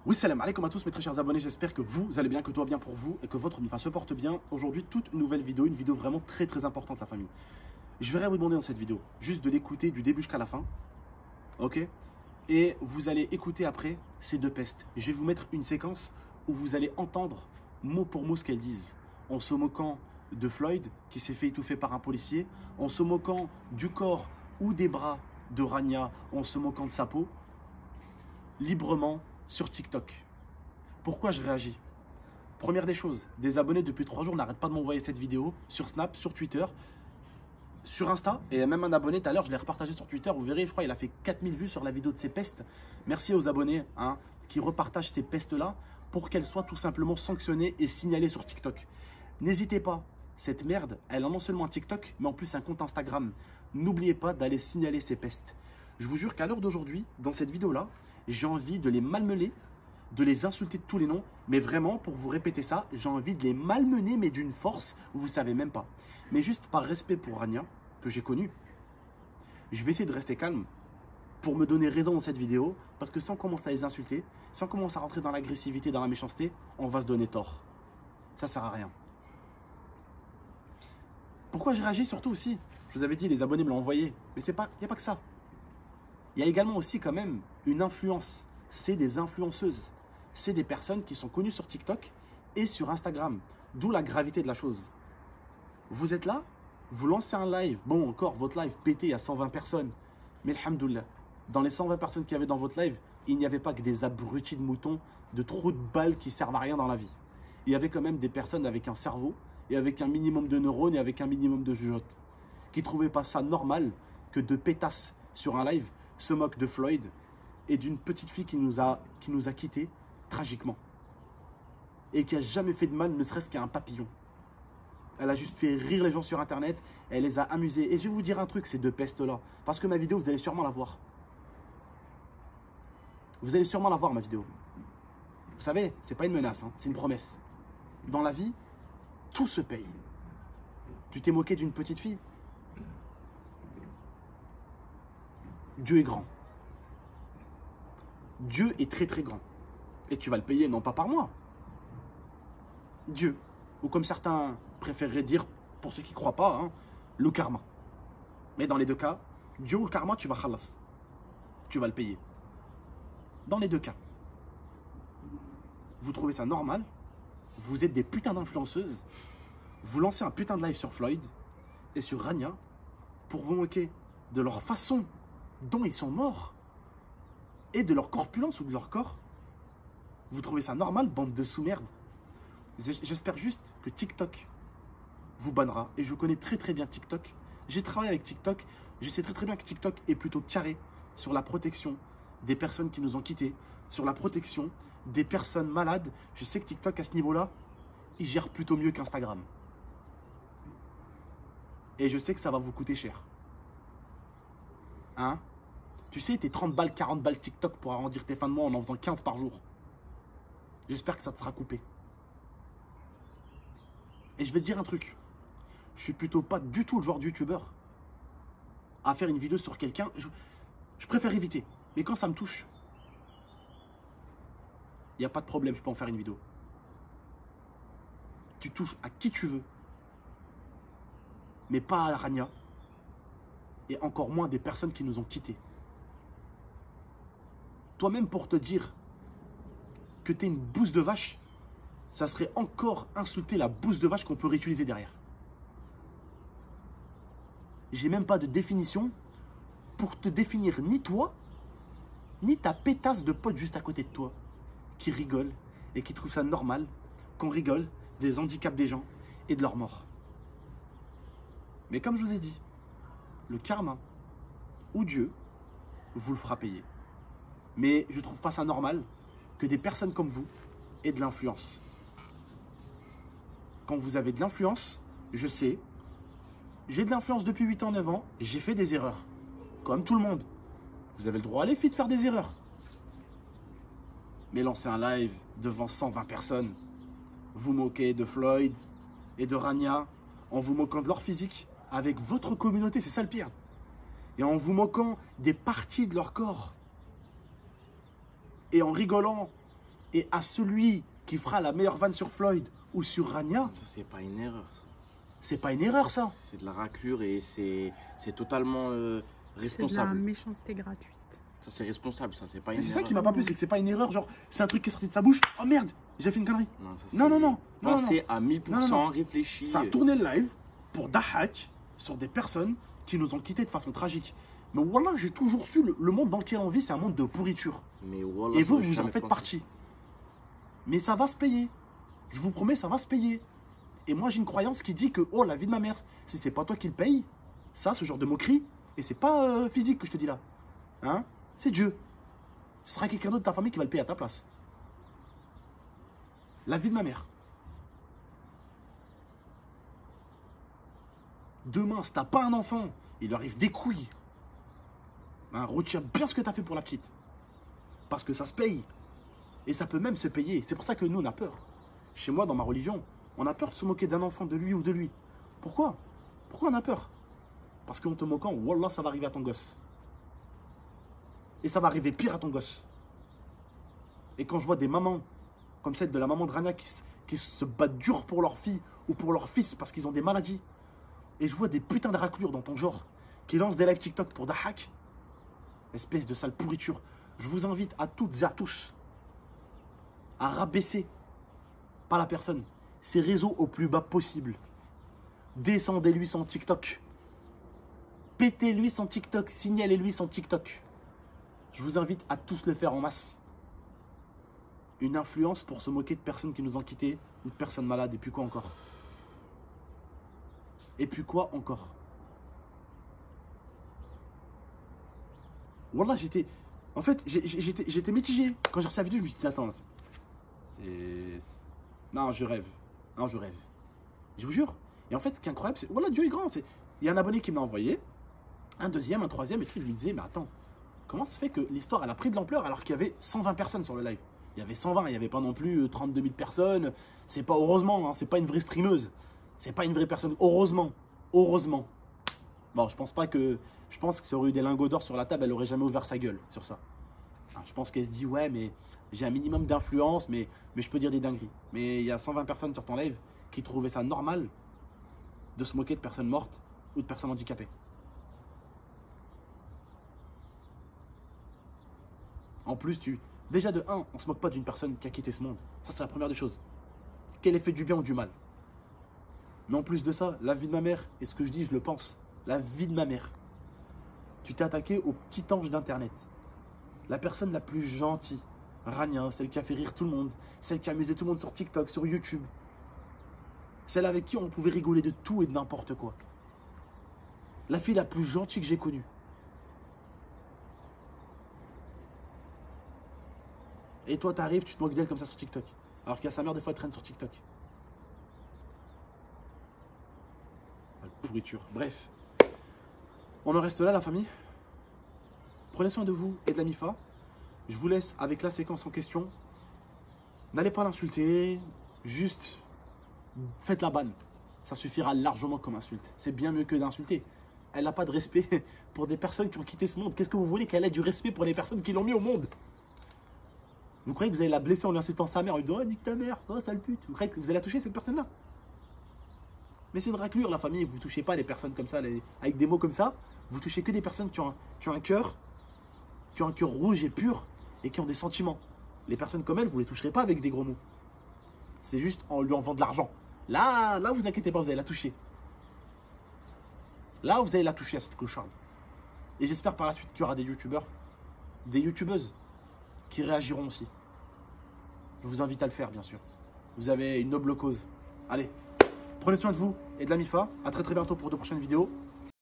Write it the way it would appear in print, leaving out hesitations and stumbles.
Oui, salam alaikum à tous mes très chers abonnés, j'espère que vous allez bien, que tout va bien pour vous et que votre MIFA se porte bien. Aujourd'hui, toute une nouvelle vidéo, une vidéo vraiment très importante la famille. Je vais rien vous demander dans cette vidéo, juste de l'écouter du début jusqu'à la fin, ok? Et vous allez écouter après ces deux pestes. Je vais vous mettre une séquence où vous allez entendre mot pour mot ce qu'elles disent. En se moquant de Floyd qui s'est fait étouffer par un policier, en se moquant du corps ou des bras de Rania, en se moquant de sa peau, librement sur TikTok. Pourquoi je réagis? Première des choses, des abonnés depuis 3 jours n'arrêtent pas de m'envoyer cette vidéo sur Snap, sur Twitter, sur Insta. Et même un abonné tout à l'heure, je l'ai repartagé sur Twitter. Vous verrez, je crois qu'il a fait 4000 vues sur la vidéo de ces pestes. Merci aux abonnés qui repartagent ces pestes-là pour qu'elles soient tout simplement sanctionnées et signalées sur TikTok. N'hésitez pas, cette merde, elle a non seulement un TikTok, mais en plus un compte Instagram. N'oubliez pas d'aller signaler ces pestes. Je vous jure qu'à l'heure d'aujourd'hui, dans cette vidéo-là, j'ai envie de les malmener, de les insulter de tous les noms. Mais vraiment, pour vous répéter ça, j'ai envie de les malmener, mais d'une force, vous ne savez même pas. Mais juste par respect pour Rania, que j'ai connu, je vais essayer de rester calme pour me donner raison dans cette vidéo. Parce que si on commence à les insulter, si on commence à rentrer dans l'agressivité, dans la méchanceté, on va se donner tort. Ça ne sert à rien. Pourquoi j'ai réagi surtout aussi? Je vous avais dit, les abonnés me l'ont envoyé. Mais il n'y a pas que ça. Il y a également aussi quand même une influence. C'est des influenceuses. C'est des personnes qui sont connues sur TikTok et sur Instagram. D'où la gravité de la chose. Vous êtes là, vous lancez un live. Bon, encore, votre live pété à 120 personnes. Mais alhamdoulilah, dans les 120 personnes qu'il y avait dans votre live, il n'y avait pas que des abrutis de moutons, de trous de balles qui servent à rien dans la vie. Il y avait quand même des personnes avec un cerveau et avec un minimum de neurones et avec un minimum de jugeote qui ne trouvaient pas ça normal que de pétasses sur un live se moquent de Floyd et d'une petite fille qui nous a quittés tragiquement et qui a jamais fait de mal, ne serait-ce qu'à un papillon. Elle a juste fait rire les gens sur internet, elle les a amusés. Et je vais vous dire un truc, ces deux pestes-là, parce que ma vidéo, vous allez sûrement la voir. Vous allez sûrement la voir, ma vidéo. Vous savez, c'est pas une menace, c'est une promesse. Dans la vie, tout se paye. Tu t'es moqué d'une petite fille? Dieu est grand. Dieu est très grand. Et tu vas le payer, non pas par moi. Dieu. Ou comme certains préféreraient dire, pour ceux qui ne croient pas, le karma. Mais dans les deux cas, Dieu ou le karma, tu vas khalas. Tu vas le payer. Dans les deux cas. Vous trouvez ça normal? Vous êtes des putains d'influenceuses. Vous lancez un putain de live sur Floyd et sur Rania pour vous moquer de leur façon dont ils sont morts et de leur corpulence ou de leur corps. Vous trouvez ça normal, bande de sous-merde? J'espère juste que TikTok vous bannera. Et je connais très bien TikTok. J'ai travaillé avec TikTok. Je sais très bien que TikTok est plutôt carré sur la protection des personnes qui nous ont quittés, sur la protection des personnes malades. Je sais que TikTok, à ce niveau-là, il gère plutôt mieux qu'Instagram. Et je sais que ça va vous coûter cher. Tu sais, tes 30 balles, 40 balles TikTok pour arrondir tes fins de mois en faisant 15 par jour. J'espère que ça te sera coupé. Et je vais te dire un truc. Je suis plutôt pas du tout le genre de youtubeur à faire une vidéo sur quelqu'un. Je préfère éviter. Mais quand ça me touche, il n'y a pas de problème, je peux en faire une vidéo. Tu touches à qui tu veux. Mais pas à Rania. Et encore moins des personnes qui nous ont quittés. Toi-même, pour te dire que tu es une bouse de vache, ça serait encore insulter la bouse de vache qu'on peut réutiliser derrière. J'ai même pas de définition pour te définir ni toi, ni ta pétasse de pote juste à côté de toi, qui rigole et qui trouve ça normal qu'on rigole des handicaps des gens et de leur mort. Mais comme je vous ai dit, le karma ou Dieu vous le fera payer. Mais je ne trouve pas ça normal que des personnes comme vous aient de l'influence. Quand vous avez de l'influence, je sais, j'ai de l'influence depuis 8 ans, 9 ans, j'ai fait des erreurs. Comme tout le monde. Vous avez le droit, les filles, de faire des erreurs. Mais lancer un live devant 120 personnes, vous moquez de Floyd et de Rania, en vous moquant de leur physique, avec votre communauté, c'est ça le pire. Et en vous moquant des parties de leur corps. Et en rigolant et à celui qui fera la meilleure vanne sur Floyd ou sur Rania, Ça, c'est pas une erreur. c'est pas une erreur ça. C'est de la raclure et c'est totalement C'est de la responsable. méchanceté gratuite. Ça, c'est responsable, ça, c'est pas Et une c'est erreur. ça qui m'a pas plu, c'est que c'est pas une erreur, genre c'est un truc qui est sorti de sa bouche. Oh merde, j'ai fait une connerie. Non, ça, Non, c'est non, non, non, Pensez à 1000%, Non, non. réfléchi. Ça a tourné le live pour Dahak sur des personnes qui nous ont quittés de façon tragique. Mais voilà, j'ai toujours su, le monde dans lequel on vit, c'est un monde de pourriture. Mais voilà, Et vous, j'aurais vous en jamais faites pensé. partie. Mais ça va se payer. Je vous promets, ça va se payer. Et moi, j'ai une croyance qui dit que, oh, la vie de ma mère, si c'est pas toi qui le paye, ça, ce genre de moquerie, et c'est pas physique que je te dis là, hein, c'est Dieu. Ce sera quelqu'un d'autre de ta famille qui va le payer à ta place. La vie de ma mère. Demain, si t'as pas un enfant, il lui arrive des couilles. Hein, retiens bien ce que t'as fait pour la petite. Parce que ça se paye. Et ça peut même se payer. C'est pour ça que nous, on a peur. Chez moi, dans ma religion, on a peur de se moquer d'un enfant, de lui ou de lui. Pourquoi? Pourquoi on a peur? Parce qu'en te moquant, wallah, ça va arriver à ton gosse. Et ça va arriver pire à ton gosse. Et quand je vois des mamans, comme celle de la maman de Rania, qui se battent dur pour leur fille ou pour leur fils parce qu'ils ont des maladies, et je vois des putains de raclures dans ton genre, qui lancent des lives TikTok pour Dahak, espèce de sale pourriture, je vous invite à toutes et à tous à rabaisser, pas la personne, ses réseaux au plus bas possible. Descendez-lui son TikTok. Pétez-lui son TikTok, signalez-lui son TikTok. Je vous invite à tous le faire en masse. Une influence pour se moquer de personnes qui nous ont quittés ou de personnes malades. Et puis quoi encore? Et puis quoi encore? Wallah, j'étais... En fait, j'étais mitigé. Quand j'ai reçu la vidéo, je me suis dit, attends, c'est... Non, je rêve. Non, je rêve. Je vous jure. Et en fait, ce qui est incroyable, c'est... Voilà, Dieu est grand. Il y a un abonné qui me l'a envoyé. Un deuxième, un troisième. Et puis, je lui disais, mais attends, comment ça se fait que l'histoire, elle a pris de l'ampleur alors qu'il y avait 120 personnes sur le live? Il y avait 120, il n'y avait pas non plus 32 000 personnes. C'est pas heureusement, hein, c'est pas une vraie streameuse. C'est pas une vraie personne. Heureusement. Heureusement. Bon, je pense que ça aurait eu des lingots d'or sur la table, elle aurait jamais ouvert sa gueule sur ça. Enfin, je pense qu'elle se dit, ouais, mais j'ai un minimum d'influence, mais je peux dire des dingueries. Mais il y a 120 personnes sur ton live qui trouvaient ça normal de se moquer de personnes mortes ou de personnes handicapées. En plus, déjà de 1, on se moque pas d'une personne qui a quitté ce monde. Ça, c'est la première des choses. Qu'elle ait fait du bien ou du mal. Mais en plus de ça, la vie de ma mère, et ce que je dis, je le pense, la vie de ma mère. Tu t'es attaqué au petit ange d'Internet. La personne la plus gentille. Rania, celle qui a fait rire tout le monde. Celle qui a amusé tout le monde sur TikTok, sur YouTube. Celle avec qui on pouvait rigoler de tout et de n'importe quoi. La fille la plus gentille que j'ai connue. Et toi, t'arrives, tu te moques d'elle comme ça sur TikTok. Alors qu'il y a sa mère, des fois, elle traîne sur TikTok. Sale pourriture. Bref. On en reste là, la famille. Prenez soin de vous et de la MIFA. Je vous laisse avec la séquence en question. N'allez pas l'insulter. Juste, faites la banne. Ça suffira largement comme insulte. C'est bien mieux que d'insulter. Elle n'a pas de respect pour des personnes qui ont quitté ce monde. Qu'est-ce que vous voulez qu'elle ait du respect pour les personnes qui l'ont mis au monde? Vous croyez que vous allez la blesser en lui insultant sa mère, en lui disant « Oh, nique ta mère, oh, sale pute ». Vous croyez que vous allez la toucher, cette personne-là? Mais c'est une raclure, la famille. Vous ne touchez pas les personnes comme ça, avec des mots comme ça. Vous touchez que des personnes qui ont un cœur, rouge et pur, et qui ont des sentiments. Les personnes comme elle, vous ne les toucherez pas avec des gros mots. C'est juste en lui enlevant de l'argent. Là, vous inquiétez pas, vous allez la toucher. Là, vous allez la toucher à cette clocharde. Et j'espère par la suite qu'il y aura des youtubeurs, des youtubeuses qui réagiront aussi. Je vous invite à le faire, bien sûr. Vous avez une noble cause. Allez, prenez soin de vous et de la MIFA. À très bientôt pour de prochaines vidéos.